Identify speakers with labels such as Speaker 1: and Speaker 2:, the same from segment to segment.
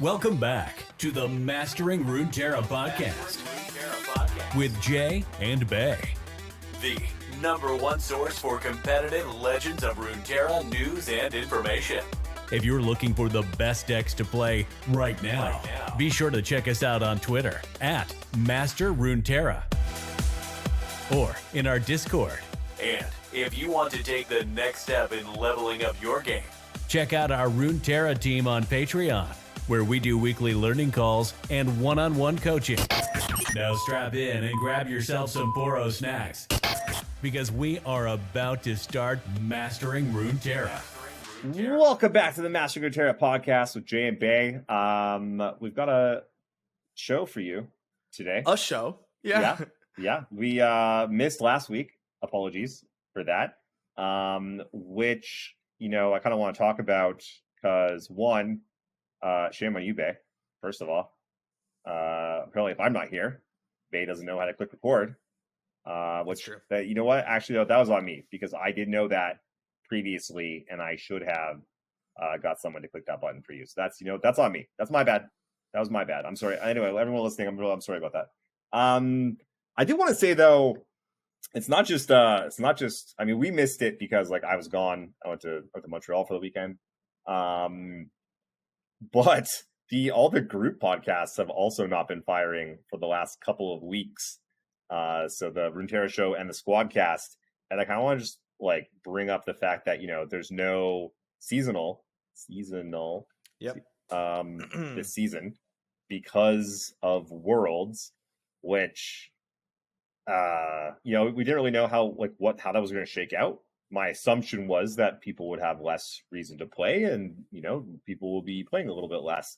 Speaker 1: Welcome back to the Mastering Runeterra podcast with Jae and Bae, the #1 source for competitive Legends of Runeterra news and information. If you're looking for the best decks to play right now, be sure to check us out on Twitter at Master Runeterra or in our Discord. And if you want to take the next step in leveling up your game, check out our Runeterra team on Patreon, where we do weekly learning calls and one-on-one coaching. Now strap in and grab yourself some Poro snacks, because we are about to start Mastering Runeterra.
Speaker 2: Welcome back to the Mastering Runeterra podcast with Jae and Bae. We've got a show for you today.
Speaker 3: A show? Yeah.
Speaker 2: Yeah. We missed last week. Apologies for that. Which, I kind of want to talk about because, one, shame on you, Bae, first of all. Apparently, if I'm not here, Bae doesn't know how to click record. Which,
Speaker 3: true.
Speaker 2: You know what? Actually, that was on me because I didn't know that previously, and I should have got someone to click that button for you. So that's on me. That's my bad. That was my bad. I'm sorry. Anyway, everyone listening, I'm sorry about that. I do want to say though, it's not just. I mean, we missed it because I was gone. I went to Montreal for the weekend. But all the group podcasts have also not been firing for the last couple of weeks. So the Runeterra show and the Squadcast, and I kind of want to just bring up the fact that there's no seasonal
Speaker 3: Yep.
Speaker 2: this season because of Worlds, which we didn't really know how that was going to shake out. My assumption was that people would have less reason to play, and people will be playing a little bit less.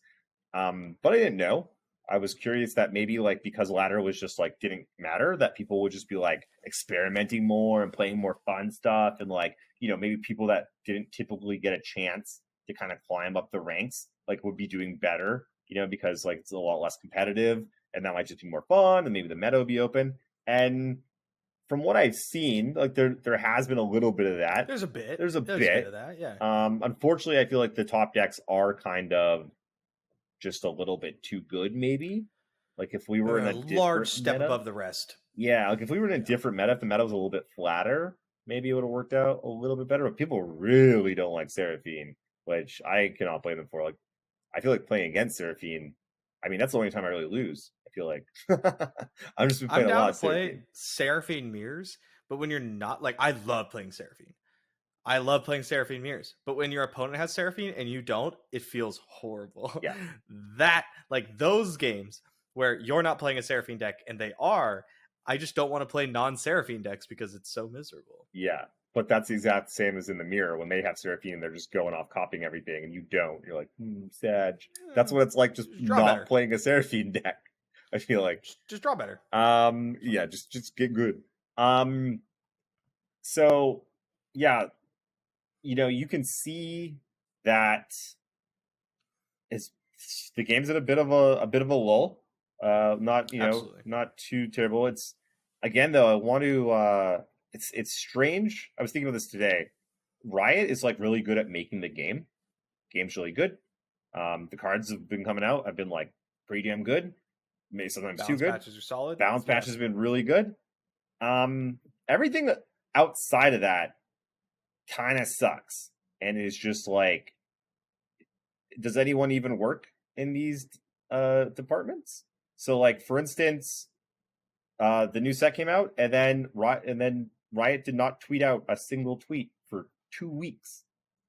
Speaker 2: But I didn't know. I was curious that maybe because ladder was just didn't matter, that people would just be experimenting more and playing more fun stuff, and maybe people that didn't typically get a chance to kind of climb up the ranks would be doing better, because it's a lot less competitive, and that might just be more fun, and maybe the meta will be open. And from what I've seen, there has been a little bit of that.
Speaker 3: There's a bit
Speaker 2: of
Speaker 3: that, yeah.
Speaker 2: Unfortunately, I feel like the top decks are kind of just a little bit too good, maybe. If we were in a
Speaker 3: large step
Speaker 2: meta,
Speaker 3: above the rest.
Speaker 2: Yeah, if we were in a different meta, if the meta was a little bit flatter, maybe it would have worked out a little bit better. But people really don't like Seraphine, which I cannot blame them for. I feel like playing against Seraphine, I mean, that's the only time I really lose. I feel like I'm just been playing a lot of
Speaker 3: play Seraphine mirrors, but when you're not I love playing Seraphine. I love playing Seraphine mirrors, but when your opponent has Seraphine and you don't, it feels horrible.
Speaker 2: Yeah.
Speaker 3: That those games where you're not playing a Seraphine deck and they are, I just don't want to play non-Seraphine decks because it's so miserable.
Speaker 2: Yeah. But that's the exact same as in the mirror. When they have Seraphine, they're just going off copying everything, and you don't. You're sad. That's what it's like, just not better. Playing a Seraphine deck. I feel like
Speaker 3: just draw better.
Speaker 2: Yeah, just get good. So yeah, you can see that the game's at a bit of a lull. Not
Speaker 3: Absolutely.
Speaker 2: Not too terrible. It's again though. I want to. It's strange. I was thinking about this today. Riot is really good at making the game. Game's really good. The cards have been coming out. I've been pretty damn good. Maybe sometimes
Speaker 3: balance
Speaker 2: too good.
Speaker 3: Patches are solid.
Speaker 2: Balance patches have been really good. Everything outside of that kind of sucks, and is just does anyone even work in these departments? So for instance, the new set came out, and then Riot did not tweet out a single tweet for 2 weeks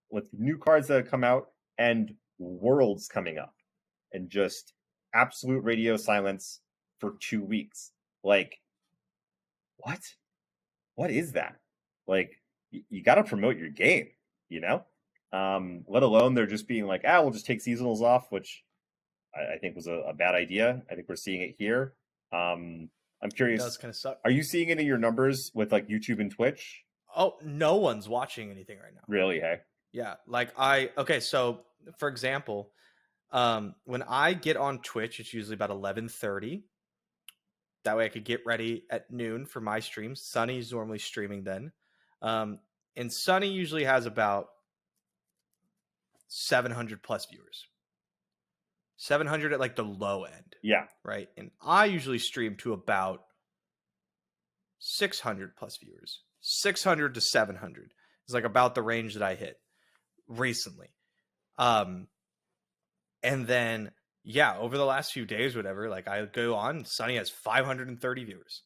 Speaker 2: with new cards that have come out and Worlds coming up, and just absolute radio silence for 2 weeks. What is that? You got to promote your game, let alone they're just being we'll just take seasonals off, which I think was a bad idea. I think we're seeing it here. I'm curious.
Speaker 3: It does kind of suck.
Speaker 2: Are you seeing it in your numbers with YouTube and Twitch?
Speaker 3: Oh, no one's watching anything right now.
Speaker 2: Really? Hey.
Speaker 3: Yeah. Okay. So for example, when I get on Twitch, it's usually about 11:30. That way I could get ready at noon for my streams. Sunny's normally streaming then. And Sunny usually has about 700 plus viewers. 700 at like the low end.
Speaker 2: Yeah.
Speaker 3: Right. And I usually stream to about 600 plus viewers. 600 to 700 is like about the range that I hit recently. And then, yeah, over the last few days, whatever, like I go on, Sunny has 530 viewers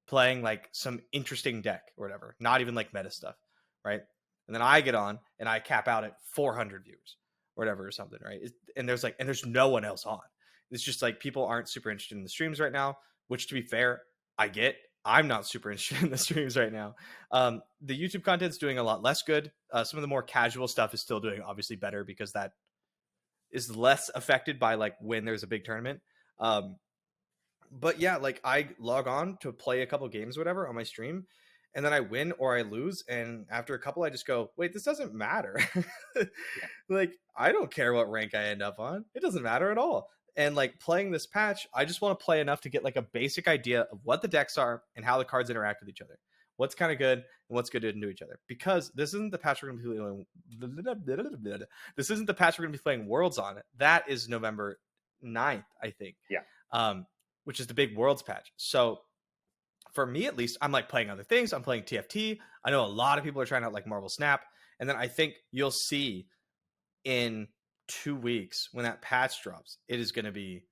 Speaker 3: playing like some interesting deck or whatever, not even like meta stuff, right? And then I get on and I cap out at 400 viewers or whatever or something, right? And there's no one else on. It's just like people aren't super interested in the streams right now, which to be fair, I get. I'm not super interested in the streams right now. The YouTube content's doing a lot less good. Some of the more casual stuff is still doing obviously better because that is less affected by like when there's a big tournament. But yeah, like I log on to play a couple games or whatever on my stream, and then I win or I lose. And after a couple, I just go, wait, this doesn't matter. Like, I don't care what rank I end up on. It doesn't matter at all. And like playing this patch, I just want to play enough to get like a basic idea of what the decks are and how the cards interact with each other. What's kind of good and what's good to do each other. Because this isn't the patch we're going to be playing. This isn't the patch we're going to be playing Worlds on. That is November 9th, I think.
Speaker 2: Yeah.
Speaker 3: Which is the big Worlds patch. So for me, at least, I'm like playing other things. I'm playing TFT. I know a lot of people are trying out like Marvel Snap. And then I think you'll see in 2 weeks when that patch drops, it is going to be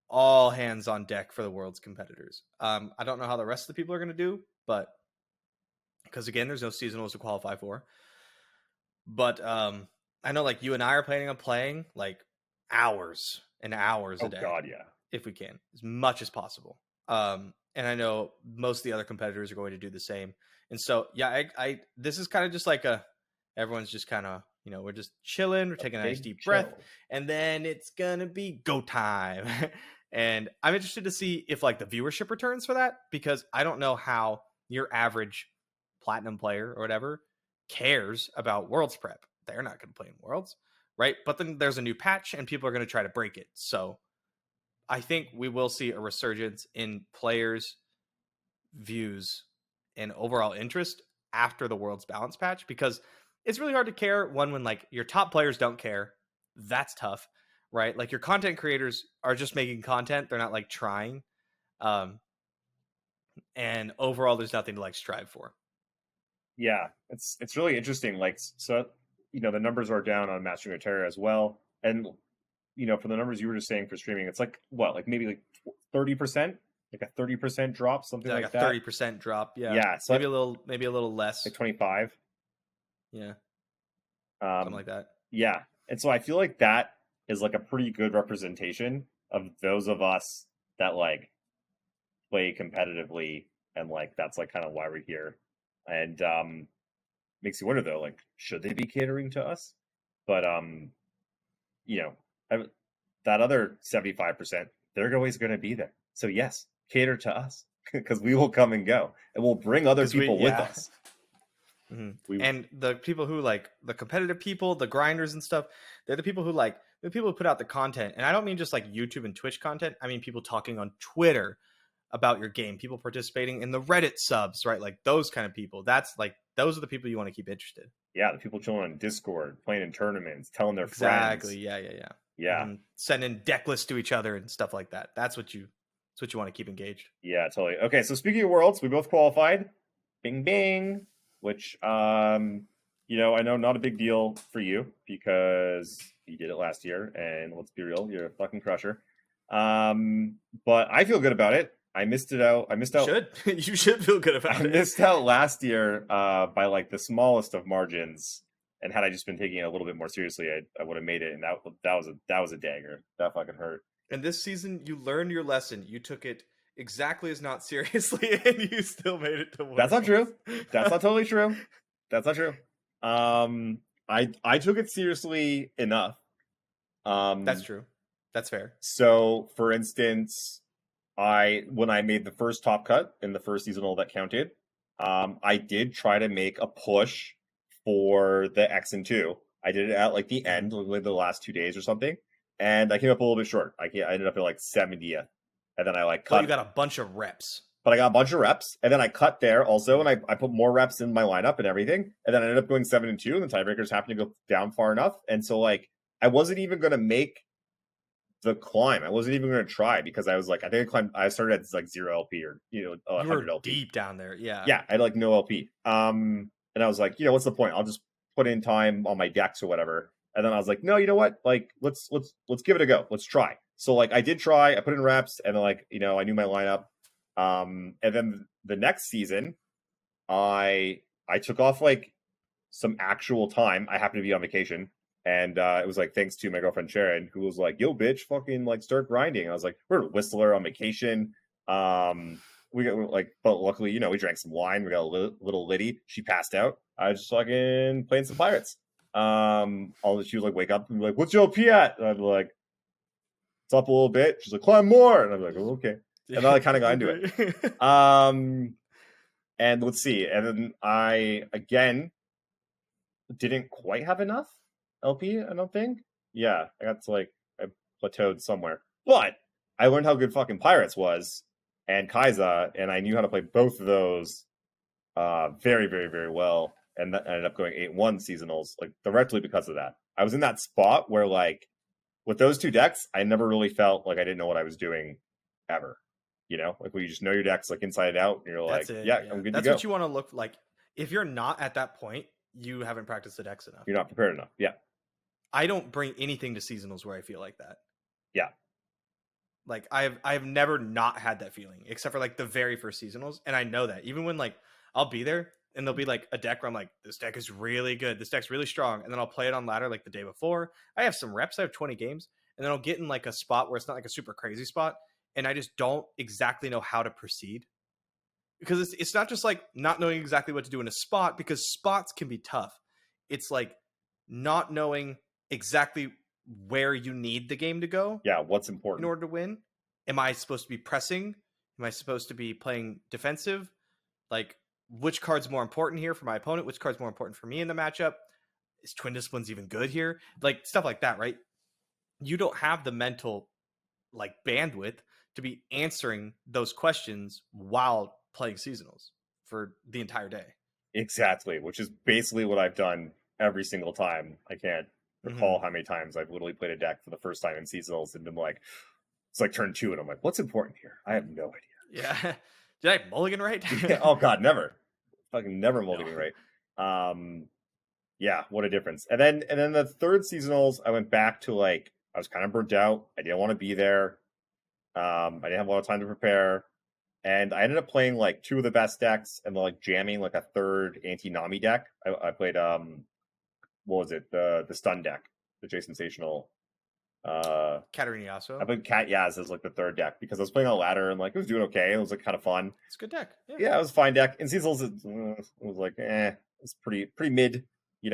Speaker 3: all hands on deck for the World's competitors. I don't know how the rest of the people are going to do, but because again, there's no seasonals to qualify for. But I know like you and I are planning on playing like hours and hours a day.
Speaker 2: Oh God, yeah.
Speaker 3: If we can, as much as possible. And I know most of the other competitors are going to do the same. And so, yeah, I this is kind of just like everyone's just kind of, you know, we're just chilling, we're taking a nice deep breath, and then it's gonna be go time. And I'm interested to see if like the viewership returns for that, because I don't know how your average platinum player or whatever cares about Worlds prep. They're not going to play in Worlds, right? But then there's a new patch and people are going to try to break it. So I think we will see a resurgence in players' views and overall interest after the Worlds balance patch, because it's really hard to care when like your top players don't care. That's tough, right? Like your content creators are just making content. They're not like trying. And overall, there's nothing to like strive for.
Speaker 2: Yeah, it's really interesting. Like, so, you know, the numbers are down on Runeterra as well. And, you know, for the numbers you were just saying for streaming, it's like, what, like maybe like 30%? Like a 30% drop, something like that?
Speaker 3: Like a 30% drop, yeah.
Speaker 2: Yeah. So
Speaker 3: maybe a little less.
Speaker 2: Like 25?
Speaker 3: Yeah. Something like that.
Speaker 2: Yeah. And so I feel like that is like a pretty good representation of those of us that like play competitively, and like that's like kind of why we're here. And makes you wonder though, like, should they be catering to us? But you know, that other 75%, they're always going to be there. So yes, cater to us, because we will come and go, and we'll bring other people with us.
Speaker 3: Mm-hmm. And the people who like the competitive people, the grinders and stuff, they're the people who like the people who put out the content. And I don't mean just like YouTube and Twitch content. I mean people talking on Twitter about your game, people participating in the Reddit subs, right? Like those kind of people. That's like, those are the people you want to keep interested.
Speaker 2: Yeah, the people chilling on Discord, playing in tournaments, telling their
Speaker 3: friends.
Speaker 2: Exactly.
Speaker 3: Yeah. Mm-hmm. Sending deck lists to each other and stuff like that. That's what you want to keep engaged.
Speaker 2: Yeah, totally. Okay, so speaking of Worlds, we both qualified. Bing, bing. Which, you know, I know not a big deal for you because you did it last year, and let's be real, you're a fucking crusher. But I feel good about it. I missed out.
Speaker 3: You should feel good about it.
Speaker 2: I missed out last year by like the smallest of margins, and had I just been taking it a little bit more seriously, I would have made it. And that was a dagger. That fucking hurt.
Speaker 3: And this season, you learned your lesson. You took it exactly as not seriously, and you still made it to Worlds.
Speaker 2: That's not true. That's not totally true. That's not true. I took it seriously enough.
Speaker 3: That's true. That's fair.
Speaker 2: So, for instance, when I made the first top cut in the first seasonal that counted, I did try to make a push for the X and 2. I did it at like the end, like the last 2 days or something, and I came up a little bit short. I ended up at like 70th, and then I like cut.
Speaker 3: Well, you got a bunch of reps.
Speaker 2: But I got a bunch of reps, and then I cut there also, and I put more reps in my lineup and everything, and then I ended up going 7-2, and the tiebreakers happened to go down far enough, and so like I wasn't even going to make the climb. I wasn't even going to try because I was like, I started at like 0 LP or,
Speaker 3: you
Speaker 2: 100
Speaker 3: were
Speaker 2: LP.
Speaker 3: deep down there. Yeah.
Speaker 2: Yeah, I had like no LP. And I was like, what's the point? I'll just put in time on my decks or whatever. And then I was like, no, you know what? Like, let's give it a go. Let's try. So like I did try, I put in reps, and then like, I knew my lineup. And then the next season, I took off like some actual time. I happened to be on vacation. And it was like thanks to my girlfriend Sharon, who was like, "Yo, bitch, fucking like start grinding." I was like, "We're a Whistler on vacation." We got like, but luckily, we drank some wine. We got a little Liddy. She passed out. I was just fucking playing some pirates. She was like, "Wake up!" and be like, "What's your LP at?" And I'd be like, "It's up a little bit." She's like, "Climb more," and I'm like, "Oh, okay." And then I kind of got into it. And let's see. And then I again didn't quite have enough LP, I don't think. Yeah, I got to like, I plateaued somewhere. But I learned how good fucking Pirates was and Kaiza, and I knew how to play both of those very, very, very well. And that ended up going 8-1 seasonals, like directly because of that. I was in that spot where, like, with those two decks, I never really felt like I didn't know what I was doing ever. Like when you just know your decks like inside out, and you're
Speaker 3: That's
Speaker 2: like,
Speaker 3: it,
Speaker 2: yeah, I'm good to go.
Speaker 3: That's what you want to look like. If you're not at that point, you haven't practiced the decks enough.
Speaker 2: You're not prepared enough. Yeah.
Speaker 3: I don't bring anything to seasonals where I feel like that.
Speaker 2: Yeah.
Speaker 3: Like I've never not had that feeling except for like the very first seasonals, and I know that even when like I'll be there and there'll be like a deck where I'm like, this deck is really good, this deck's really strong, and then I'll play it on ladder like the day before. I have some reps, I have 20 games, and then I'll get in like a spot where it's not like a super crazy spot, and I just don't exactly know how to proceed. Because it's not just like not knowing exactly what to do in a spot, because spots can be tough. It's like not knowing exactly where you need the game to go.
Speaker 2: Yeah, what's important
Speaker 3: in order to win. Am I supposed to be pressing? Am I supposed to be playing defensive? Like, which card's more important here for my opponent? Which card's more important for me in the matchup? Is Twin Disciplines even good here? Like, stuff like that, right? You don't have the mental, like, bandwidth to be answering those questions while playing seasonals for the entire day.
Speaker 2: Exactly, which is basically what I've done every single time. I can't recall how many times I've literally played a deck for the first time in seasonals and been like, it's like turn 2, and I'm like, what's important here? I have no idea.
Speaker 3: Yeah. Did I mulligan right?
Speaker 2: Yeah, oh god, never. Fucking never mulligan right. Yeah, what a difference. And then the third seasonals, I went back to like, I was kind of burnt out. I didn't want to be there. I didn't have a lot of time to prepare. And I ended up playing like 2 of the best decks and like jamming like a third anti-Nami deck. I played what was it? The stun deck, the J Sensational.
Speaker 3: Katarina Yasuo.
Speaker 2: I played Cat Yaz as like the third deck because I was playing on ladder and like it was doing okay. It was like kind of fun.
Speaker 3: It's a good deck.
Speaker 2: Yeah, it was a fine deck. In seasonals, it was like it was pretty mid.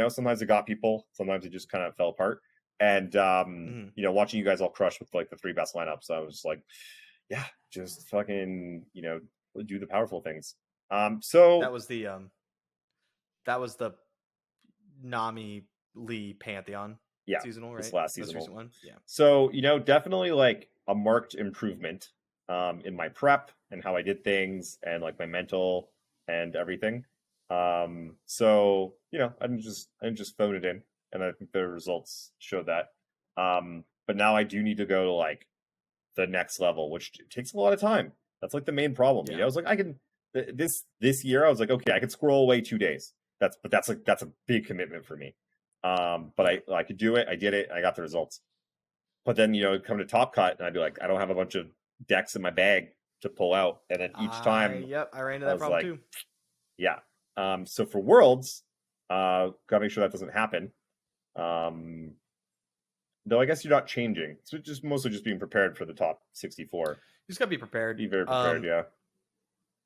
Speaker 2: Sometimes it got people, sometimes it just kind of fell apart. And watching you guys all crush with like the 3 best lineups, I was just like, yeah, just fucking do the powerful things. So
Speaker 3: that was the Nami Lee Pantheon.
Speaker 2: Yeah,
Speaker 3: seasonal, right?
Speaker 2: This last seasonal.
Speaker 3: Most recent one. Yeah.
Speaker 2: So definitely like a marked improvement in my prep and how I did things and like my mental and everything. So I didn't just phone it in, and I think the results showed that. But now I do need to go to like the next level, which takes a lot of time. That's like the main problem.
Speaker 3: Yeah.
Speaker 2: I was like, I can this year I was like, okay, I could scroll away 2 days. That's a big commitment for me. But I could do it. I did it. I got the results. But then come to Top Cut, and I'd be like, I don't have a bunch of decks in my bag to pull out, and then each time,
Speaker 3: I ran into that problem too.
Speaker 2: Yeah. So for Worlds, gotta make sure that doesn't happen. Though I guess you're not changing. So just mostly just being prepared for the top 64.
Speaker 3: You just gotta be prepared.
Speaker 2: Be very prepared. Yeah.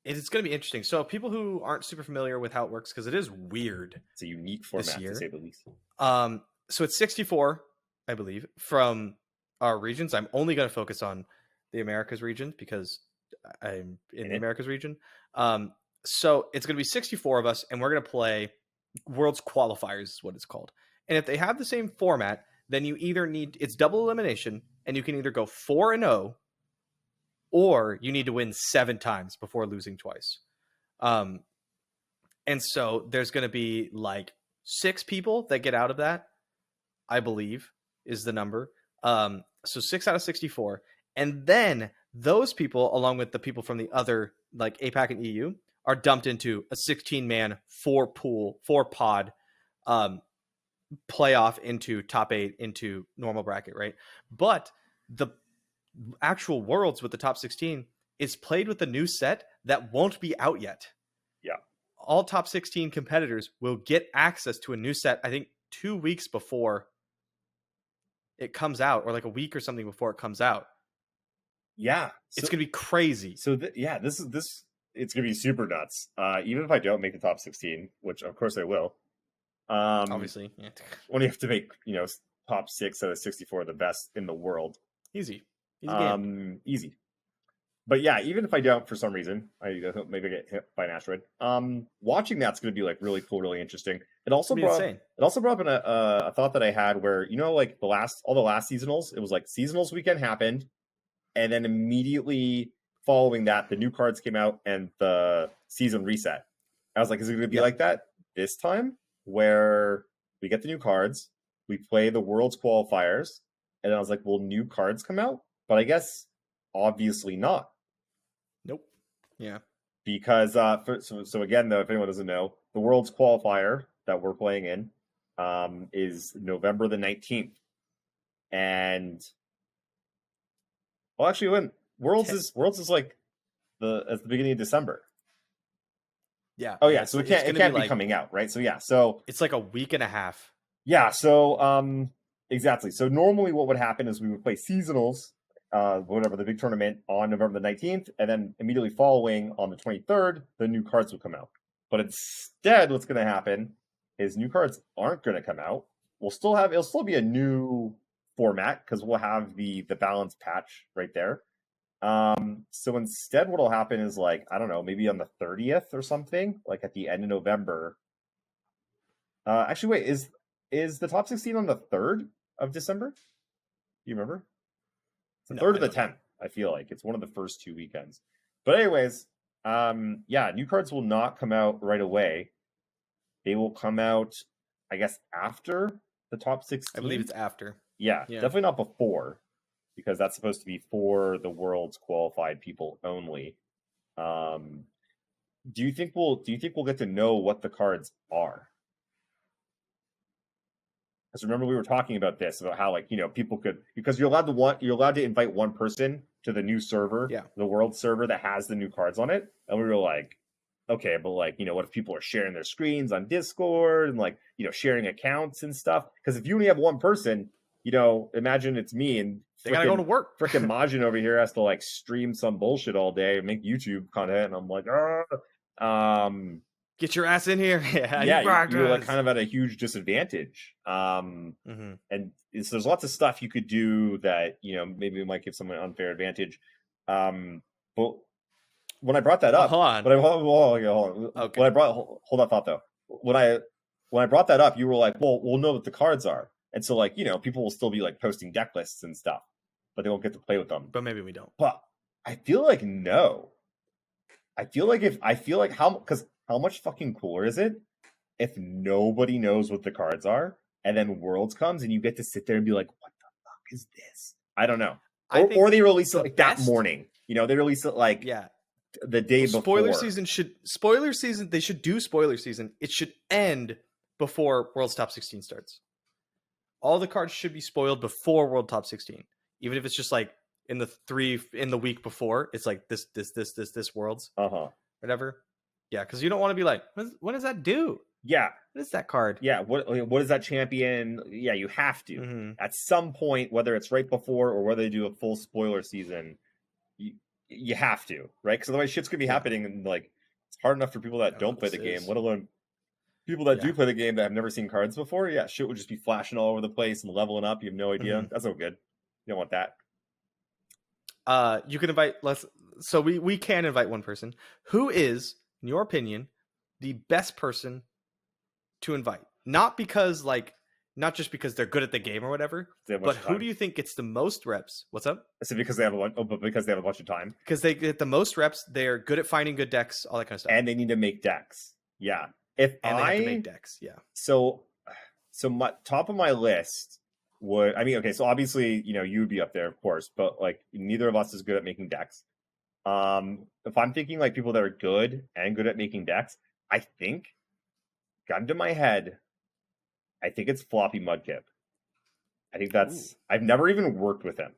Speaker 3: It's going to be interesting. So people who aren't super familiar with how it works, because it is weird.
Speaker 2: It's a unique format to say the least.
Speaker 3: So it's 64, I believe, from our regions. I'm only going to focus on the Americas region because I'm in the Americas region. So it's going to be 64 of us, and we're going to play Worlds Qualifiers is what it's called. And if they have the same format, then you either it's double elimination, and you can either go 4-0, or you need to win 7 times before losing twice. And so there's going to be like 6 people that get out of that, I believe is the number. so 6 out of 64. And then those people, along with the people from the other, like APAC and EU, are dumped into a 16-man, 4-pod playoff into top 8 into normal bracket, right? But the actual Worlds with the top 16 is played with a new set that won't be out yet.
Speaker 2: Yeah.
Speaker 3: All top 16 competitors will get access to a new set, I think 2 weeks before it comes out, or like a week or something before it comes out.
Speaker 2: Yeah.
Speaker 3: It's going to be crazy.
Speaker 2: So this it's going to be super nuts. Even if I don't make the top 16, which of course I will.
Speaker 3: Obviously. Yeah.
Speaker 2: When you have to make, top 6 out of 64 the best in the world.
Speaker 3: Easy game.
Speaker 2: Easy. But yeah, even if I don't, for some reason, maybe get hit by an asteroid. Watching that's going to be like really cool, really interesting. It also brought up a thought that I had where like all the last seasonals, it was like seasonals weekend happened, and then immediately following that, the new cards came out and the season reset. I was like, is it going to be like that this time, where we get the new cards, we play the Worlds qualifiers, and I was like, will new cards come out? But I guess obviously not.
Speaker 3: Nope. Yeah.
Speaker 2: Because so again, though, if anyone doesn't know, the Worlds qualifier that we're playing in is November the 19th. And well, actually, when Worlds is like at the beginning of December.
Speaker 3: Yeah.
Speaker 2: Oh yeah, so it can't be coming out, right? So yeah, so
Speaker 3: it's like a week and a half.
Speaker 2: Yeah, so exactly. So normally what would happen is we would play seasonals, whatever, the big tournament on November the 19th, and then immediately following on the 23rd, the new cards would come out. But instead, what's going to happen is new cards aren't going to come out. It'll still be a new format because we'll have the balance patch right there. So instead, what'll happen is like, I don't know, maybe on the 30th or something, like at the end of November. Actually, wait, is the top 16 on the 3rd of December? Do you remember? It's the 3rd or the 10th. I feel like it's one of the first 2 weekends. But anyways, new cards will not come out right away. They will come out, I guess, after the top 16.
Speaker 3: I believe it's after.
Speaker 2: Yeah, definitely not before, because that's supposed to be for the World's qualified people only. Do you think we'll get to know what the cards are? Because remember, we were talking about this, about how people could, because you're allowed to invite one person to the new server, the World server that has the new cards on it, and we were like, okay, but what if people are sharing their screens on Discord and sharing accounts and stuff? Because if you only have one person, imagine it's me and
Speaker 3: they gotta go to work.
Speaker 2: Freaking Majin over here has to stream some bullshit all day and make YouTube content, and I'm like,
Speaker 3: get your ass in here.
Speaker 2: You're kind of at a huge disadvantage. And so there's lots of stuff you could do that, maybe might give someone an unfair advantage. But when I brought that up, hold on. Okay. Hold that thought though. When I brought that up, you were like, well, we'll know what the cards are. And so people will still be posting deck lists and stuff, but they won't get to play with them.
Speaker 3: But maybe we don't.
Speaker 2: But I feel like no. How much fucking cooler is it if nobody knows what the cards are, and then Worlds comes and you get to sit there and be like, what the fuck is this? I don't know. Or they release it that morning. They release it the day before.
Speaker 3: Spoiler season, they should do spoiler season. It should end before World's Top 16 starts. All the cards should be spoiled before World Top 16. Even if it's just in the week before, it's like this Worlds. Whatever. Yeah, because you don't want to be like, what does that do?
Speaker 2: Yeah.
Speaker 3: What is that card?
Speaker 2: Yeah, what is that champion? Yeah, you have to. At some point, whether it's right before or whether they do a full spoiler season, you have to, right? Because otherwise shit's going to be happening, and it's hard enough for people that don't play the game, let alone people that do play the game that have never seen cards before. Yeah, shit would just be flashing all over the place and leveling up. You have no idea. That's no good. You don't want
Speaker 3: that. You can invite so we can invite one person. Who is, in your opinion, the best person to invite? Not just because they're good at the game or whatever, but who do you think gets the most reps? What's up?
Speaker 2: Is it because they have a bunch of time?
Speaker 3: Because they get the most reps, they're good at finding good decks, all that kind of stuff.
Speaker 2: And they need to make decks. Yeah.
Speaker 3: They have to make decks. Yeah.
Speaker 2: So my top of my list would, I mean, okay, so obviously, you would be up there, of course, but like neither of us is good at making decks. If I'm thinking like people that are good and good at making decks, I think, gun to my head, I think it's Floppy Mudkip. I think I've never even worked with him.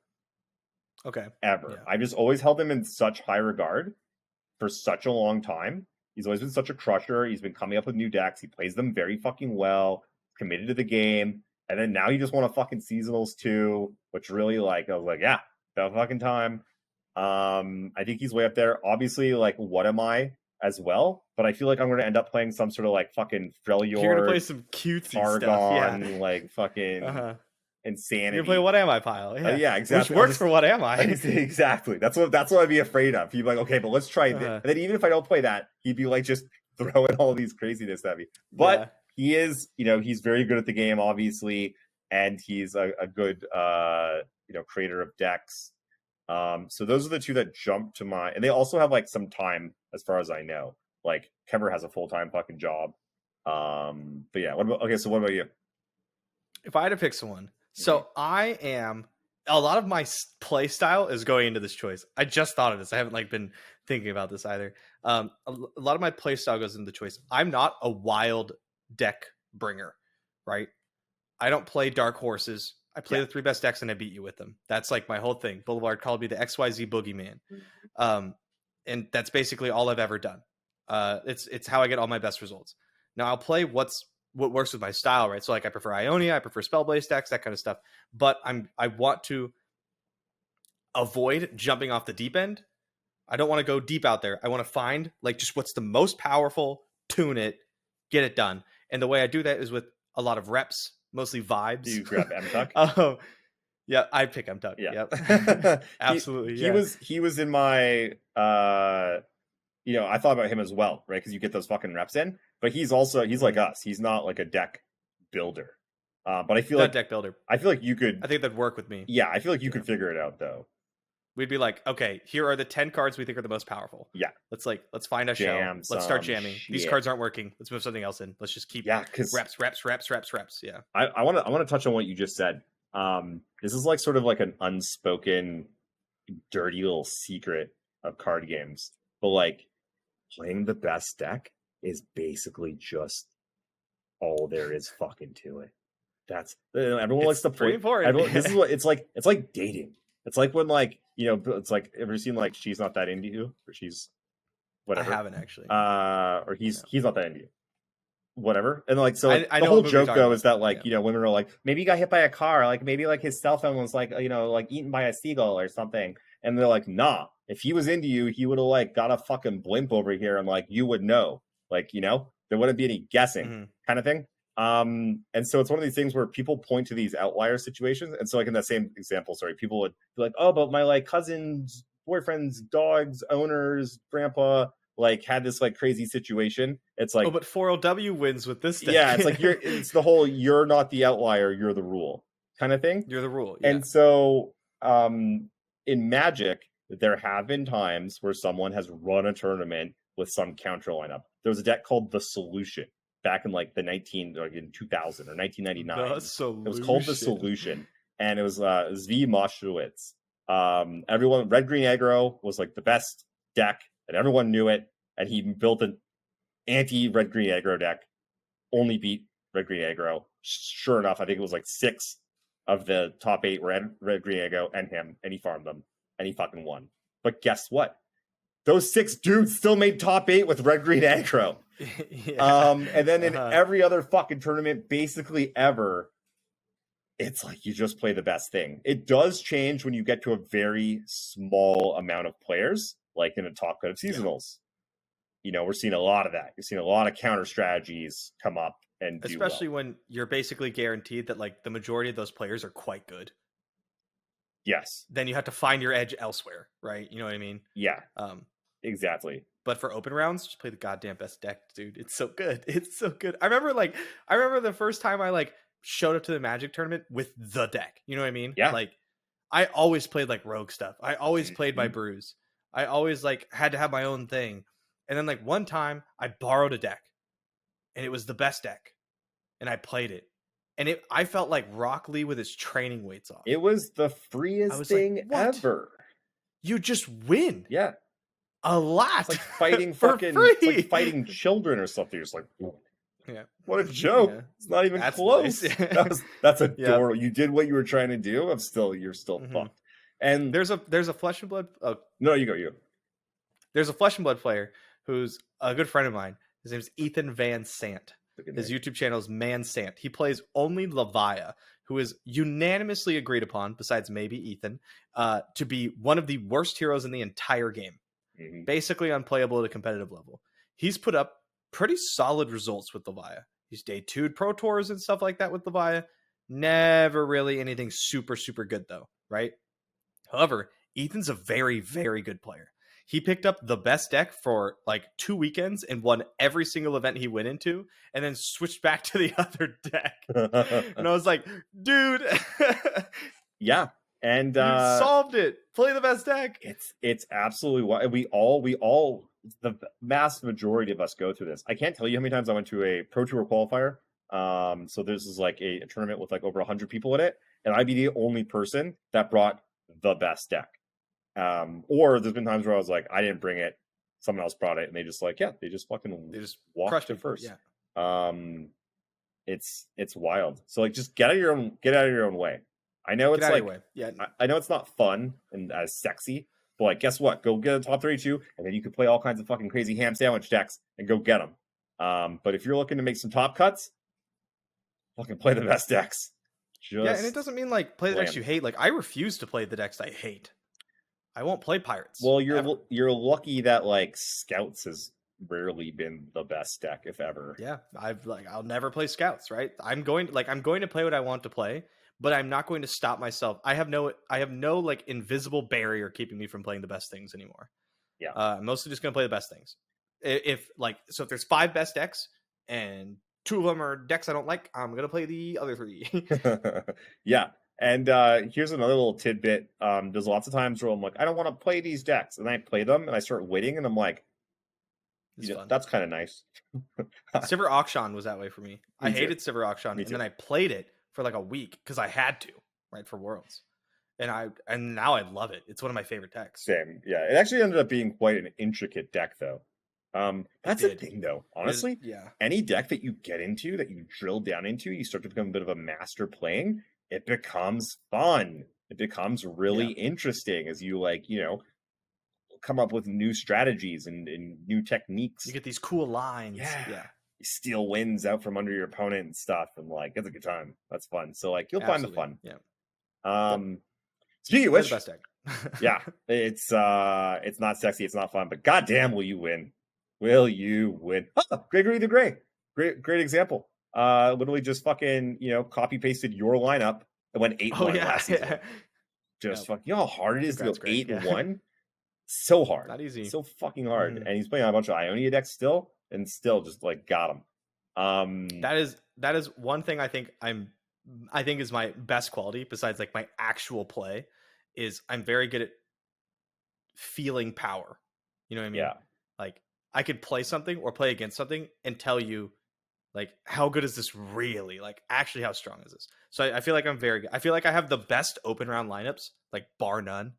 Speaker 3: Okay.
Speaker 2: Ever.
Speaker 3: Yeah.
Speaker 2: I've just always held him in such high regard for such a long time. He's always been such a crusher. He's been coming up with new decks. He plays them very fucking well, committed to the game. And then now he just won a fucking seasonals too, which really I was like, yeah, about fucking time. I think he's way up there. Obviously, like, what am I as well? But I feel like I'm going to end up playing some sort of like fucking Freljord.
Speaker 3: You're going to play some cutesy
Speaker 2: Targon,
Speaker 3: stuff. Yeah.
Speaker 2: Like fucking insanity.
Speaker 3: You're going to play What Am I pile. Yeah,
Speaker 2: yeah, exactly.
Speaker 3: Which works for What Am I?
Speaker 2: Exactly. That's what I'd be afraid of. He'd be like, okay, but let's try this. And then even if I don't play that, he'd be like just throwing all these craziness at me. But he is, he's very good at the game, obviously, and he's a good creator of decks. So those are the two that jump to mind. And they also have like some time, as far as I know. Like Kemper has a full-time fucking job. But yeah, so what about you?
Speaker 3: If I had to pick someone, so I am, a lot of my play style is going into this choice. I just thought of this. I haven't been thinking about this either. A lot of my play style goes into the choice. I'm not a wild deck bringer, right? I don't play dark horses. I play the 3 best decks and I beat you with them. That's like my whole thing. Boulevard called me the XYZ boogeyman. And that's basically all I've ever done. It's how I get all my best results. Now I'll play what works with my style, right? So like I prefer Ionia, I prefer Spellblaze decks, that kind of stuff. But I want to avoid jumping off the deep end. I don't want to go deep out there. I want to find like just what's the most powerful, tune it, get it done. And the way I do that is with a lot of reps, mostly vibes.
Speaker 2: Do you grab M-Tuck?
Speaker 3: Yeah, I pick M-Tuck.
Speaker 2: Yeah.
Speaker 3: Yep. Absolutely.
Speaker 2: He was in my I thought about him as well, right? Because you get those fucking reps in. But he's like us. He's not like a deck builder. But I feel
Speaker 3: not
Speaker 2: like
Speaker 3: deck builder.
Speaker 2: I feel like you could.
Speaker 3: I think that'd work with me.
Speaker 2: Yeah, I feel like you could figure it out though.
Speaker 3: We'd be like, okay, here are the 10 cards we think are the most powerful.
Speaker 2: Yeah.
Speaker 3: Let's find a shell. Let's start jamming.
Speaker 2: Shit.
Speaker 3: These cards aren't working. Let's move something else in. Let's just keep reps. Yeah.
Speaker 2: I want to touch on what you just said. This is like sort of like an unspoken, dirty little secret of card games. But like playing the best deck is basically just all there is fucking to it. That's everyone likes to play. This is what it's like. It's like dating. It's like when it's like, have you seen like She's Not That Into You, or She's whatever?
Speaker 3: I haven't actually.
Speaker 2: Or he's not that into you. Whatever. And like, so the whole joke though is that like, women are like, maybe he got hit by a car, like maybe like his cell phone was like, like eaten by a seagull or something. And they're like, nah, if he was into you, he would have like got a fucking blimp over here and like you would know. Like, there wouldn't be any guessing kind of thing. And so it's one of these things where people point to these outlier situations. And so like in that same example, people would be like, oh, but my like cousin's boyfriend's dog's owner's grandpa like had this like crazy situation. It's like,
Speaker 3: oh, but 4LW wins with this deck.
Speaker 2: Yeah, it's like it's the whole you're not the outlier, you're the rule kind of thing.
Speaker 3: You're the rule. Yeah.
Speaker 2: And so in Magic, there have been times where someone has run a tournament with some counter lineup. There was a deck called The Solution back in like in 2000 or 1999. It was called The Solution, and it was Zvi Moshowitz. Everyone, red green aggro was like the best deck, and everyone knew it. And he built an anti-red green aggro deck, only beat red green aggro. Sure enough, I think it was like 6 of the top 8 red green aggro and him, and he farmed them, and he fucking won. But guess what? Those 6 dudes still made top 8 with red green aggro. Yeah. And then in every other fucking tournament, basically ever, it's like you just play the best thing. It does change when you get to a very small amount of players, like in a top cut of seasonals. We're seeing a lot of that. You're seeing a lot of counter strategies come up and do
Speaker 3: especially when you're basically guaranteed that like the majority of those players are quite good.
Speaker 2: Yes.
Speaker 3: Then you have to find your edge elsewhere, right? You know what I mean?
Speaker 2: Yeah. Exactly.
Speaker 3: But for open rounds, just play the goddamn best deck, dude. It's so good. It's so good. I remember the first time I like showed up to the Magic tournament with the deck. You know what I mean?
Speaker 2: Yeah.
Speaker 3: Like I always played like rogue stuff. I always played my brews. I always like had to have my own thing. And then like one time I borrowed a deck and it was the best deck and I played it and I felt like Rock Lee with his training weights off.
Speaker 2: It was the freest thing ever.
Speaker 3: You just win.
Speaker 2: Yeah.
Speaker 3: A lot.
Speaker 2: It's like fighting
Speaker 3: for
Speaker 2: fucking
Speaker 3: free.
Speaker 2: It's like fighting children or something. You're just like,
Speaker 3: yeah.
Speaker 2: What a joke. Yeah. It's not even close. Nice. That's adorable. Yep. You did what you were trying to do. You're still fucked. And
Speaker 3: there's a Flesh and Blood.
Speaker 2: No, you go.
Speaker 3: There's a Flesh and Blood player who's a good friend of mine. His name is Ethan Van Sant. His YouTube channel is Man Sant. He plays only Levia, who is unanimously agreed upon, besides maybe Ethan, to be one of the worst heroes in the entire game. Mm-hmm. Basically unplayable at a competitive level. He's put up pretty solid results with Levia. He's day 2'd Pro Tours and stuff like that with Levia. Never really anything super, super good though, right? However, Ethan's a very, very good player. He picked up the best deck for like 2 weekends and won every single event he went into, and then switched back to the other deck. And I was like, dude.
Speaker 2: Yeah. And
Speaker 3: you solved it. Play the best deck.
Speaker 2: It's absolutely what we all the vast majority of us go through this. I can't tell you how many times I went to a Pro Tour qualifier. So this is like a tournament with like over 100 people in it, and I'd be the only person that brought the best deck. Or there's been times where I was like, I didn't bring it, someone else brought it, and they just walked it first.
Speaker 3: Yeah.
Speaker 2: It's wild. So like, just get out of your own way. I know it's like,
Speaker 3: yeah.
Speaker 2: I know it's not fun and as sexy, but like, guess what? Go get a top 32, and then you can play all kinds of fucking crazy ham sandwich decks and go get them. But if you're looking to make some top cuts, fucking play the best decks.
Speaker 3: Yeah, and it doesn't mean like play the decks you hate. Like, I refuse to play the decks I hate. I won't play Pirates.
Speaker 2: Well, you're lucky that like Scouts has rarely been the best deck, if ever.
Speaker 3: Yeah, I'll never play Scouts, right? I'm going to play what I want to play, but I'm not going to stop myself. I have no like invisible barrier keeping me from playing the best things anymore.
Speaker 2: Yeah.
Speaker 3: I'm mostly just going to play the best things. If there's 5 best decks and 2 of them are decks I don't like, I'm going to play the other 3.
Speaker 2: Yeah. And here's another little tidbit. There's lots of times where I'm like, I don't want to play these decks, and I play them and I start winning, and I'm like, that's kind of nice.
Speaker 3: Sivir Auction was that way for me. I hated Sivir Auction, and then I played it for like a week because I had to, right, for Worlds, and now I love it. It's one of my favorite decks.
Speaker 2: Same, yeah. It actually ended up being quite an intricate deck, though. That's the thing, though. Honestly, any deck that you get into, that you drill down into, you start to become a bit of a master playing. It becomes fun. It becomes really interesting as you come up with new strategies and new techniques.
Speaker 3: You get these cool lines.
Speaker 2: Yeah. You steal wins out from under your opponent and stuff, and like, it's a good time. That's fun. So like, you'll find the fun.
Speaker 3: Yeah.
Speaker 2: Speaking of which,
Speaker 3: the best deck.
Speaker 2: Yeah, it's not sexy, it's not fun, but goddamn, will you win? Will you win? Gregory the Grey. Great example. Literally just fucking, copy pasted your lineup and went 8-1 last season. Just fuck, you know how hard it is to go 8-1? So hard.
Speaker 3: Not easy.
Speaker 2: So fucking hard. And he's playing on a bunch of Ionia decks still, and still just like got him.
Speaker 3: That is one thing I think is my best quality, besides like my actual play, is I'm very good at feeling power. You know what I mean?
Speaker 2: Yeah.
Speaker 3: Like, I could play something or play against something and tell you, like, how good is this really? Like, actually, how strong is this? So I feel like I'm very good. I feel like I have the best open round lineups, like, bar none.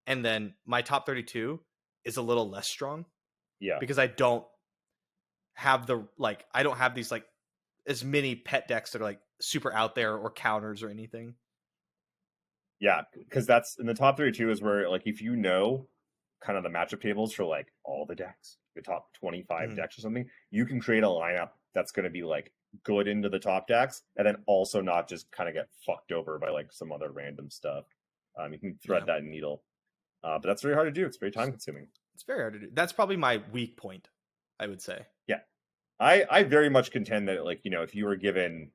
Speaker 3: And then my top 32 is a little less strong.
Speaker 2: Yeah.
Speaker 3: Because I don't have I don't have these, like, as many pet decks that are, like, super out there or counters or anything.
Speaker 2: Yeah, because that's in the top 32 is where, like, if you know kind of the matchup tables for, like, all the decks, the top 25 decks or something, you can create a lineup that's going to be like good into the top decks, and then also not just kind of get fucked over by like some other random stuff. You can thread that needle, but that's very hard to do. It's very time consuming.
Speaker 3: It's very hard to do. That's probably my weak point, I would say.
Speaker 2: Yeah, I very much contend that, like, if you were given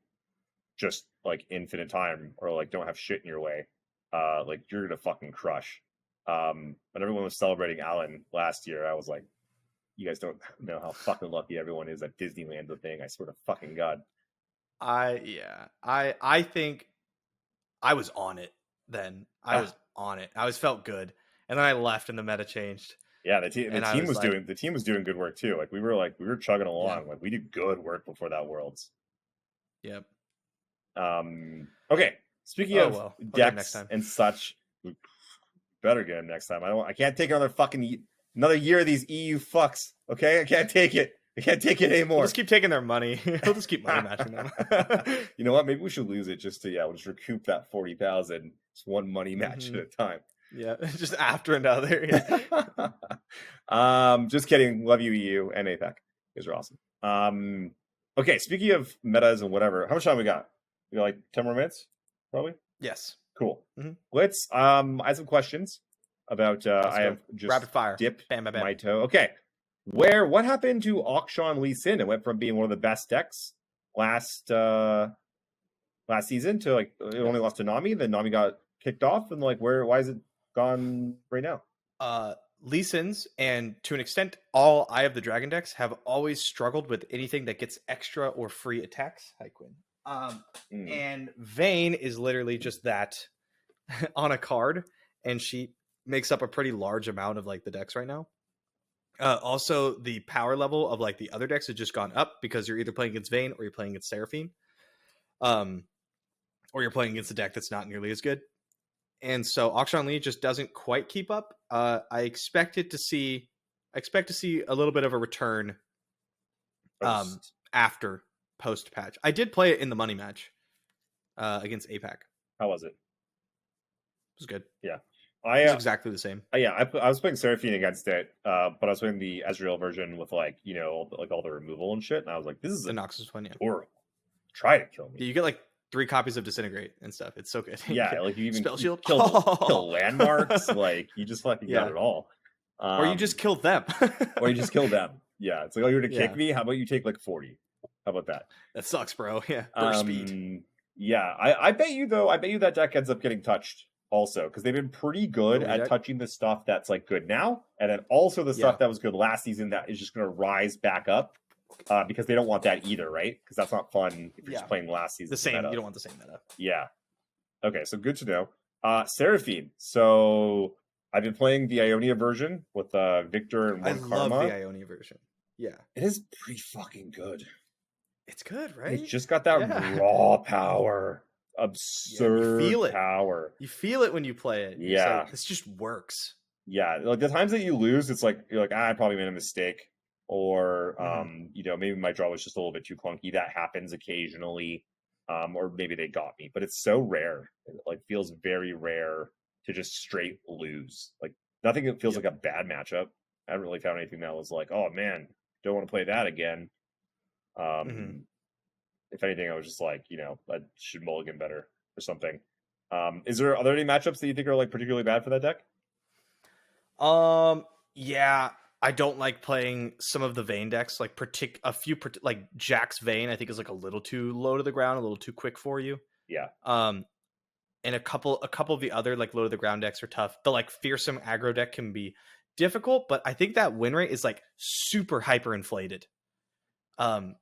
Speaker 2: just like infinite time, or like don't have shit in your way, like, you're gonna fucking crush. When everyone was celebrating Alan last year, I was like, you guys don't know how fucking lucky everyone is that Disneyland's the thing. I swear to fucking God.
Speaker 3: I think I was on it then. I was on it. I felt good. And then I left and the meta changed.
Speaker 2: Yeah, the team was doing good work too. We were chugging along. Like, we did good work before that Worlds.
Speaker 3: Yep.
Speaker 2: Okay. Speaking of
Speaker 3: I'll get him
Speaker 2: decks
Speaker 3: next time.
Speaker 2: and such, better get him next time. I can't take another year of these EU fucks. Okay, I can't take it. I can't take it anymore.
Speaker 3: We'll just keep taking their money. We'll just keep money matching them.
Speaker 2: You know what? Maybe we should lose it just to we'll just recoup that 40,000. Just one money match at a time.
Speaker 3: Yeah, just after another.
Speaker 2: Just kidding. Love you, EU and APAC. You guys are awesome. Okay, speaking of metas and whatever, how much time we got? We got like 10 more minutes, probably.
Speaker 3: Yes.
Speaker 2: Cool. Let's. I have some questions about. I have just
Speaker 3: rapid fire.
Speaker 2: Dipped
Speaker 3: bam, bam, bam.
Speaker 2: my toe. Okay, what happened to Akshan Lee Sin? It went from being one of the best decks last season to like it only lost to Nami. Then Nami got kicked off, and like why is it gone right now?
Speaker 3: Lee Sin's and to an extent all Eye of the Dragon decks have always struggled with anything that gets extra or free attacks. Hi Quinn. And Vayne is literally just that on a card, and she makes up a pretty large amount of like the decks right now. Also, the power level of like the other decks has just gone up because you're either playing against Vayne or you're playing against Seraphine, or you're playing against a deck that's not nearly as good. And so Akshan Lee just doesn't quite keep up. I expect to see a little bit of a return after post patch. I did play it in the money match against APAC.
Speaker 2: How was it?
Speaker 3: It was good.
Speaker 2: Yeah.
Speaker 3: It was exactly the same.
Speaker 2: I was playing Seraphine against it, but I was playing the Ezreal version with like all the removal and shit, and I was like, this is
Speaker 3: the Noxus one, yeah.
Speaker 2: Horrible. Try to kill me.
Speaker 3: Yeah, you get like 3 copies of Disintegrate and stuff. It's so good.
Speaker 2: Yeah, like you even
Speaker 3: Spell Shield.
Speaker 2: kill landmarks. Like you just fucking got it all.
Speaker 3: Or you just kill them.
Speaker 2: Or you just kill them. Yeah, it's like, oh, you're gonna kick me? How about you take like 40? How about that?
Speaker 3: That sucks, bro. Yeah, burst speed.
Speaker 2: Yeah, I bet you that deck ends up getting touched also, because they've been pretty good at touching the stuff that's like good now, and then also the stuff that was good last season that is just going to rise back up, because they don't want that either, right? Because that's not fun if you're just playing last season.
Speaker 3: The same meta. You don't want the same meta.
Speaker 2: Yeah. Okay, so good to know. Seraphine. So I've been playing the Ionia version with Victor and Karma.
Speaker 3: I love the Ionia version. Yeah,
Speaker 2: it is pretty fucking good.
Speaker 3: It's good, right?
Speaker 2: It's just got that raw power. Absurd power.
Speaker 3: You feel it when you play it.
Speaker 2: Yeah.
Speaker 3: Like, this just works.
Speaker 2: Yeah. Like the times that you lose, it's like you're like, I probably made a mistake. Or maybe my draw was just a little bit too clunky. That happens occasionally. Or maybe they got me. But it's so rare. It like feels very rare to just straight lose. Like nothing that feels like a bad matchup. I haven't really found anything that was like, oh man, don't want to play that again. If anything, I was just like, I should mulligan better or something. Are there any matchups that you think are like particularly bad for that deck?
Speaker 3: Yeah, I don't like playing some of the Vayne decks. Like like Jack's Vayne, I think is like a little too low to the ground, a little too quick for you.
Speaker 2: Yeah.
Speaker 3: And a couple of the other like low to the ground decks are tough. The like fearsome aggro deck can be difficult, but I think that win rate is like super hyper inflated. I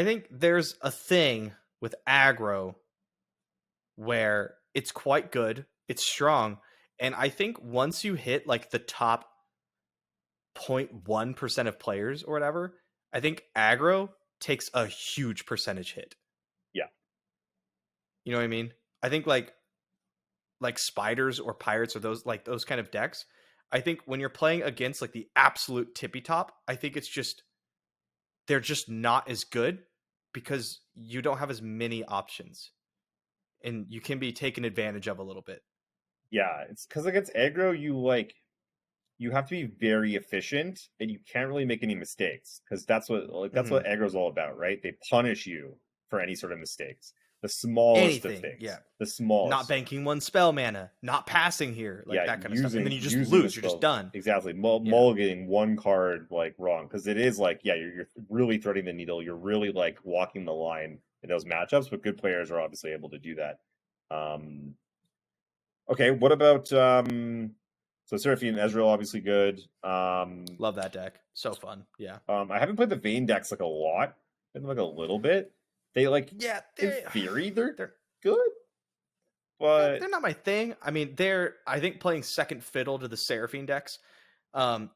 Speaker 3: think there's a thing with aggro where it's quite good, it's strong, and I think once you hit like the top 0.1% of players or whatever, I think aggro takes a huge percentage hit.
Speaker 2: Yeah.
Speaker 3: You know what I mean? I think like spiders or pirates or those kind of decks, I think when you're playing against like the absolute tippy top, I think they're just not as good because you don't have as many options and you can be taken advantage of a little bit.
Speaker 2: Yeah, it's because against aggro, you have to be very efficient and you can't really make any mistakes because that's what aggro is all about, right? They punish you for any sort of mistakes. The smallest of things. Yeah. The smallest.
Speaker 3: Not banking one spell mana, not passing here, like that kind of stuff. And then you just lose, you're just done.
Speaker 2: Exactly. Mulliganing one card like wrong. Because it is like, you're really threading the needle. You're really like walking the line in those matchups, but good players are obviously able to do that. Okay, what about so Seraphine and Ezreal obviously good.
Speaker 3: Love that deck. So fun. Yeah.
Speaker 2: I haven't played the Vayne decks like a lot. Been like a little bit. They like in theory they're good, but
Speaker 3: they're not my thing. I mean, I think playing second fiddle to the Seraphine decks. I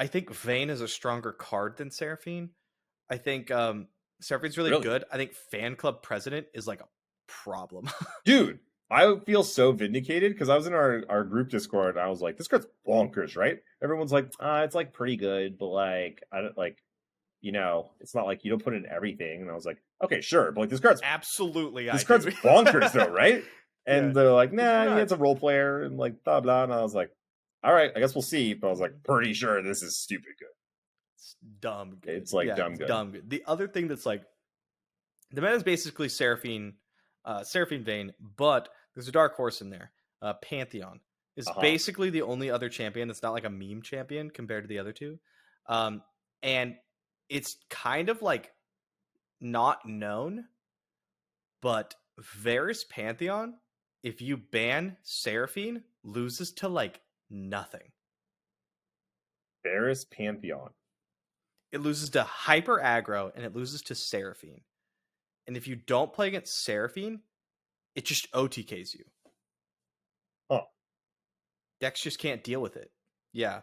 Speaker 3: think Vayne is a stronger card than Seraphine. I think Seraphine's really good. I think fan club president is like a problem.
Speaker 2: Dude, I feel so vindicated because I was in our group Discord and I was like, this card's bonkers, right? Everyone's like, it's like pretty good, but like I don't like, it's not like you don't put in everything. And I was like, okay, sure, but like this card's
Speaker 3: absolutely
Speaker 2: bonkers though, right? And they're like, nah, it's a role player and like blah blah. And I was like, all right, I guess we'll see. But I was like, pretty sure this is stupid good.
Speaker 3: It's dumb good.
Speaker 2: It's like dumb good.
Speaker 3: Dumb good. The other thing that's like, the meta is basically Seraphine vein, but there's a dark horse in there. Pantheon is basically the only other champion that's not like a meme champion compared to the other two. And it's kind of like not known, but Varus Pantheon, if you ban Seraphine, loses to like nothing.
Speaker 2: Varus Pantheon.
Speaker 3: It loses to hyper aggro and it loses to Seraphine. And if you don't play against Seraphine, it just OTKs you.
Speaker 2: Huh.
Speaker 3: Decks just can't deal with it. Yeah.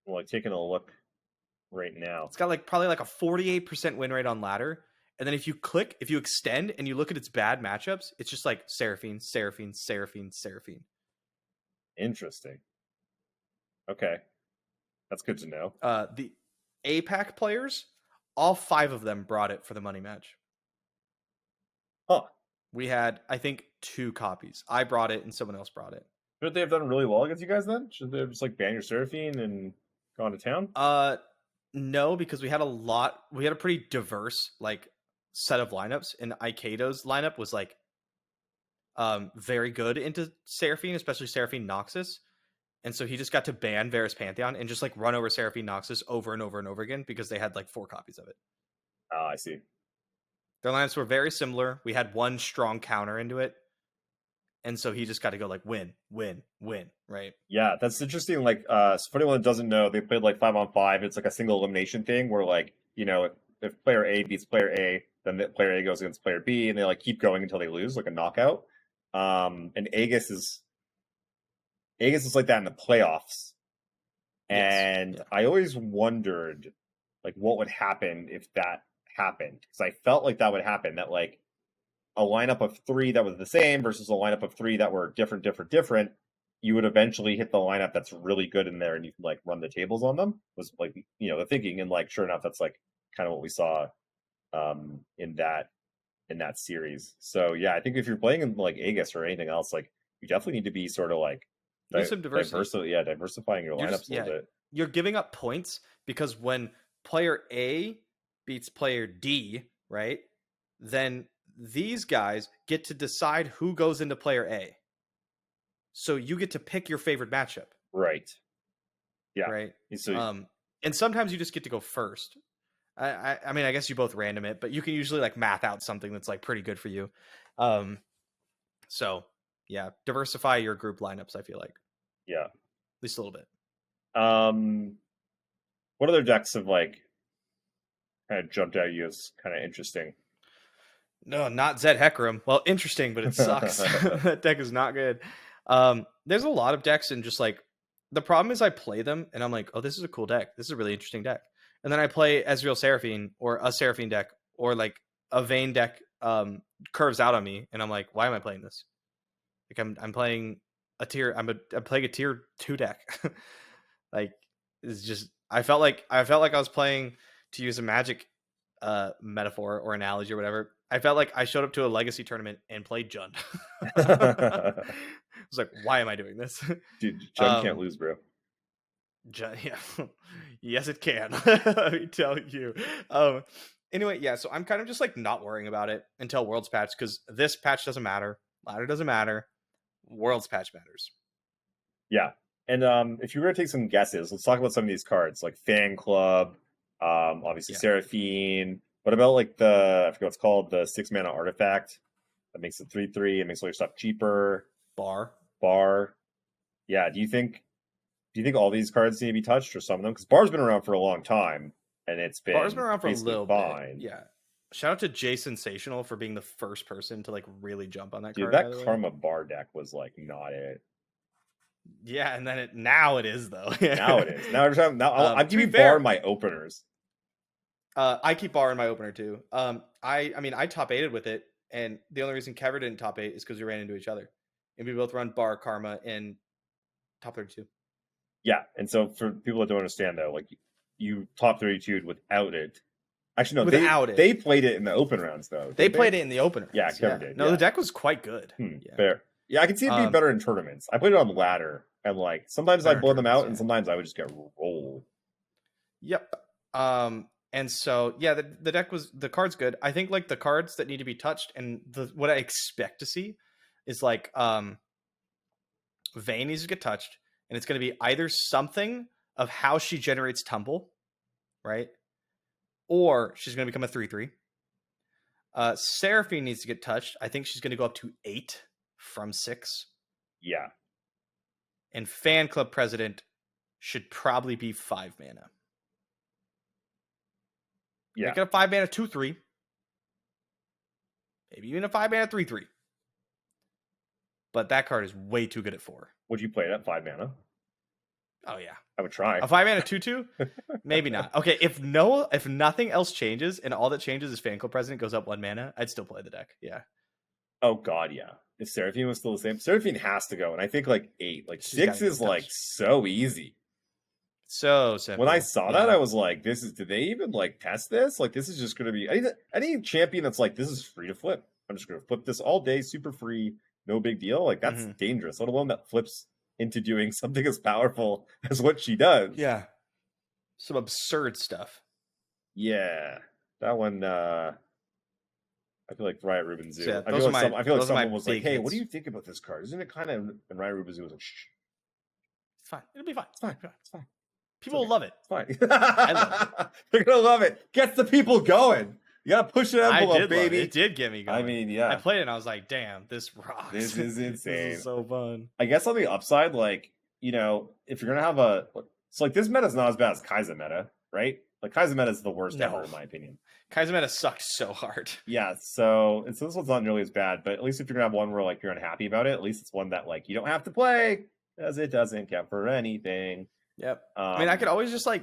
Speaker 2: Well, like taking a look right now.
Speaker 3: It's got like probably like a 48% win rate on ladder. And then if you extend and you look at its bad matchups, it's just like Seraphine, Seraphine, Seraphine, Seraphine.
Speaker 2: Interesting. Okay. That's good to know.
Speaker 3: The APAC players, all 5 of them brought it for the money match.
Speaker 2: Huh.
Speaker 3: We had, I think, 2 copies. I brought it and someone else brought it.
Speaker 2: Should they have done really well against you guys then? Should they have just like ban your Seraphine and gone to town?
Speaker 3: No, because we had a pretty diverse like set of lineups, and Aikado's lineup was like very good into Seraphine, especially Seraphine Noxus. And so he just got to ban Varus Pantheon and just like run over Seraphine Noxus over and over and over again because they had like 4 copies of it.
Speaker 2: Oh, I see.
Speaker 3: Their lineups were very similar. We had one strong counter into it. And so he just got to go like win, right?
Speaker 2: Yeah, that's interesting. Like, so for anyone that doesn't know, they played like 5-on-5. It's like a single elimination thing where like, if player A beats player A, then player A goes against player B, and they like keep going until they lose, like a knockout. And Aegis is like that in the playoffs. And yes. I always wondered like what would happen if that happened, because I felt like that would happen, that like a lineup of 3 that was the same versus a lineup of 3 that were different, you would eventually hit the lineup that's really good in there and you can like run the tables on them, was like, the thinking. And like, sure enough, that's like kind of what we saw in that series. So yeah, I think if you're playing in like Aegis or anything else, like you definitely need to be sort of like
Speaker 3: some diversity.
Speaker 2: Diversifying your lineups a little bit.
Speaker 3: You're giving up points because when player A beats player D, right, then these guys get to decide who goes into player A. So you get to pick your favorite matchup.
Speaker 2: Right. Yeah.
Speaker 3: Right.
Speaker 2: So,
Speaker 3: and sometimes you just get to go first. I mean, I guess you both random it, but you can usually like math out something that's like pretty good for you. So yeah, diversify your group lineups, I feel like.
Speaker 2: Yeah.
Speaker 3: At least a little bit.
Speaker 2: What other decks have like kind of jumped out at you as kind of interesting?
Speaker 3: No, not Zed Hecarim. Well, interesting, but it sucks. That deck is not good. There's a lot of decks, and just like the problem is I play them and I'm like, oh, this is a cool deck. This is a really interesting deck. And then I play Ezreal Seraphine or a Seraphine deck or like a Vayne deck curves out on me, and I'm like, why am I playing this? Like I'm playing a tier. I'm playing a tier 2 deck. Like it's just I felt like I was playing, to use a Magic metaphor or analogy or whatever. I felt like I showed up to a legacy tournament and played Jund. I was like, why am I doing this?
Speaker 2: Dude, Jund can't lose, bro.
Speaker 3: Yeah. Yes, it can. Let me tell you. Anyway, yeah, so I'm kind of just like not worrying about it until Worlds patch, because this patch doesn't matter. Ladder doesn't matter. Worlds patch matters.
Speaker 2: Yeah. And if you were to take some guesses, let's talk about some of these cards, like Fan Club, obviously Seraphine. What about like I forget what's called, the 6-mana artifact that makes it 3/3, it makes all your stuff cheaper.
Speaker 3: Bar.
Speaker 2: Yeah, do you think all these cards need to be touched, or some of them? Because Bar's been around for a long time, and Bar's been around for a little bit.
Speaker 3: Yeah. Shout out to Jay Sensational for being the first person to like really jump on that card.
Speaker 2: Dude, that Karma Bar deck was like not it.
Speaker 3: Yeah, and then now it is though.
Speaker 2: Now it is. Now I'm giving Bar my openers.
Speaker 3: I keep borrowing my opener too. I top 8'd with it, and the only reason Kever didn't top 8 is because we ran into each other, and we both run Bar Karma in top 32.
Speaker 2: Yeah, and so for people that don't understand though, like you top 32'd without it. Actually, no, they played it in the open rounds though.
Speaker 3: They played it in the open rounds.
Speaker 2: Yeah, Kever did.
Speaker 3: No, the deck was quite good.
Speaker 2: Yeah. Fair. Yeah, I can see it being better in tournaments. I played it on ladder, and like sometimes I'd blow them out, and sometimes I would just get rolled.
Speaker 3: Yep. And so the card's good. I think like the cards that need to be touched, and what I expect to see is like Vayne needs to get touched, and it's going to be either something of how she generates tumble, right? Or she's going to become a 3/3. Seraphine needs to get touched. I think she's going to go up to 8 from 6.
Speaker 2: Yeah.
Speaker 3: And Fan Club President should probably be 5 mana.
Speaker 2: Yeah.
Speaker 3: Make it a 5 mana 2/3. Maybe even a 5 mana 3/3. But that card is way too good at 4.
Speaker 2: Would you play it at 5 mana?
Speaker 3: Oh yeah.
Speaker 2: I would try.
Speaker 3: A 5 mana 2/2? Maybe not. Okay, if nothing else changes and all that changes is Fan Club President goes up 1 mana, I'd still play the deck. Yeah.
Speaker 2: Oh god, yeah. If Seraphine was still the same, Seraphine has to go, and I think like 8, like 6 is like so easy.
Speaker 3: So simple.
Speaker 2: When I saw that, I was like, did they even like test this? Like, this is just going to be any champion that's like, this is free to flip. I'm just going to flip this all day, super free, no big deal. Like, that's dangerous, let alone that flips into doing something as powerful as what she does.
Speaker 3: Yeah. Some absurd stuff.
Speaker 2: Yeah. That one, I feel like Riot Ruben Zoo.
Speaker 3: Yeah,
Speaker 2: I feel like someone was like, hey, what do you think about this card? Isn't it kind of, and Riot Ruben Zoo was like, shh.
Speaker 3: It's fine. It'll be fine.
Speaker 2: It's fine. It's fine.
Speaker 3: People will love it.
Speaker 2: It's fine.
Speaker 3: I love it.
Speaker 2: They're gonna love it. Gets the people going. You gotta push an envelope, baby.
Speaker 3: It did get me going.
Speaker 2: I mean, yeah.
Speaker 3: I played it and I was like, damn, this rocks.
Speaker 2: This is insane.
Speaker 3: This is so fun.
Speaker 2: I guess on the upside, like, you know, if you're gonna have so like this meta is not as bad as Kaiser meta, right? Like Kaiser meta is the worst ever in my opinion.
Speaker 3: Kaiser meta sucked so hard.
Speaker 2: Yeah, so this one's not nearly as bad, but at least if you're gonna have one where like you're unhappy about it, at least it's one that like you don't have to play, as it doesn't count for anything.
Speaker 3: Yep. I mean, I could always just like,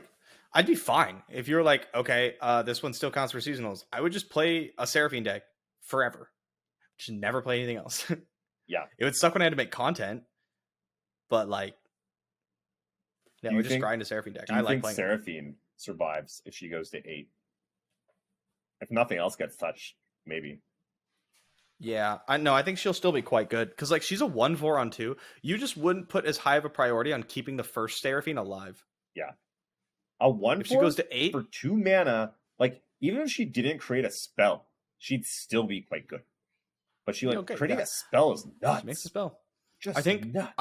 Speaker 3: I'd be fine if you're like, okay, this one still counts for seasonals. I would just play a Seraphine deck forever. Just never play anything else.
Speaker 2: Yeah.
Speaker 3: It would suck when I had to make content, but like, yeah, we just grind a Seraphine deck.
Speaker 2: I
Speaker 3: like
Speaker 2: playing Seraphine survives if she goes to 8. If nothing else gets touched, maybe.
Speaker 3: Yeah, I think she'll still be quite good because like she's a 1/4 on 2. You just wouldn't put as high of a priority on keeping the first Seraphine alive.
Speaker 2: Yeah, a 1/4
Speaker 3: if she goes to 8
Speaker 2: for 2 mana, like even if she didn't create a spell, she'd still be quite good. But she creating a spell is nuts.
Speaker 3: She makes a spell.
Speaker 2: Just
Speaker 3: I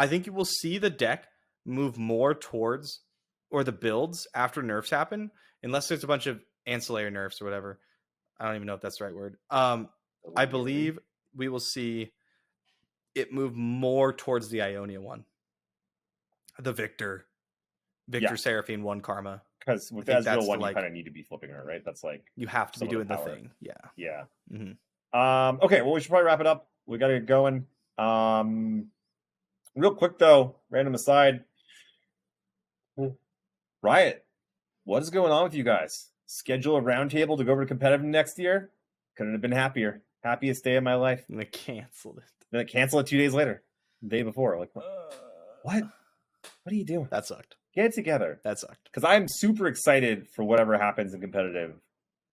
Speaker 3: think you will see the deck move more towards or the builds after nerfs happen, unless there's a bunch of ancillary nerfs or whatever. I don't even know if that's the right word. I believe we will see it move more towards the Ionia one. The Victor Seraphine 1 Karma.
Speaker 2: Because with that Azrael one, you kind of need to be flipping her, right? That's like
Speaker 3: you have to be doing the thing. Yeah.
Speaker 2: Yeah.
Speaker 3: Mm-hmm.
Speaker 2: Okay, well, we should probably wrap it up. We got to get going. Real quick though, random aside. Riot, what is going on with you guys? Schedule a roundtable to go over to competitive next year? Couldn't have been happier. Happiest day of my life.
Speaker 3: And they canceled it.
Speaker 2: Then I canceled it 2 days later. The day before. Like, what? What are you doing?
Speaker 3: That sucked.
Speaker 2: Get it together.
Speaker 3: That sucked.
Speaker 2: Because I'm super excited for whatever happens in competitive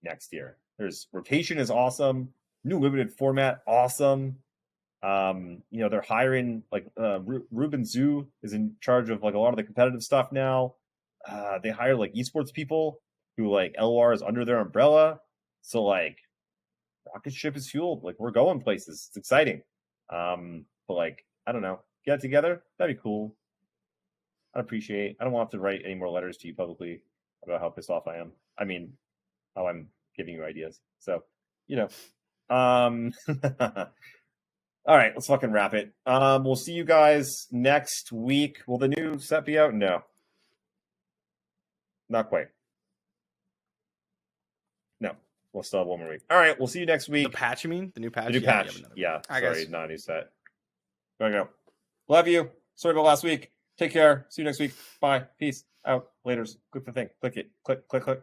Speaker 2: next year. There's rotation is awesome. New limited format, awesome. They're hiring like Ruben Zoo is in charge of like a lot of the competitive stuff now. They hire like esports people who like LOR is under their umbrella. So like rocket ship is fueled. Like we're going places. It's exciting. But like, I don't know. Get it together. That'd be cool. I'd appreciate. I don't want to write any more letters to you publicly about how pissed off I am. I mean, how I'm giving you ideas. So, all right, let's fucking wrap it. We'll see you guys next week. Will the new set be out? No. Not quite. No. We'll still have 1 more week. All right, we'll see you next week.
Speaker 3: The patch, you mean? The new patch?
Speaker 2: The new patch. Yeah. Sorry, not a new set. Gotta go. Love you. Sorry about last week. Take care. See you next week. Bye. Peace. Out. Laters. Click the thing. Click it. Click.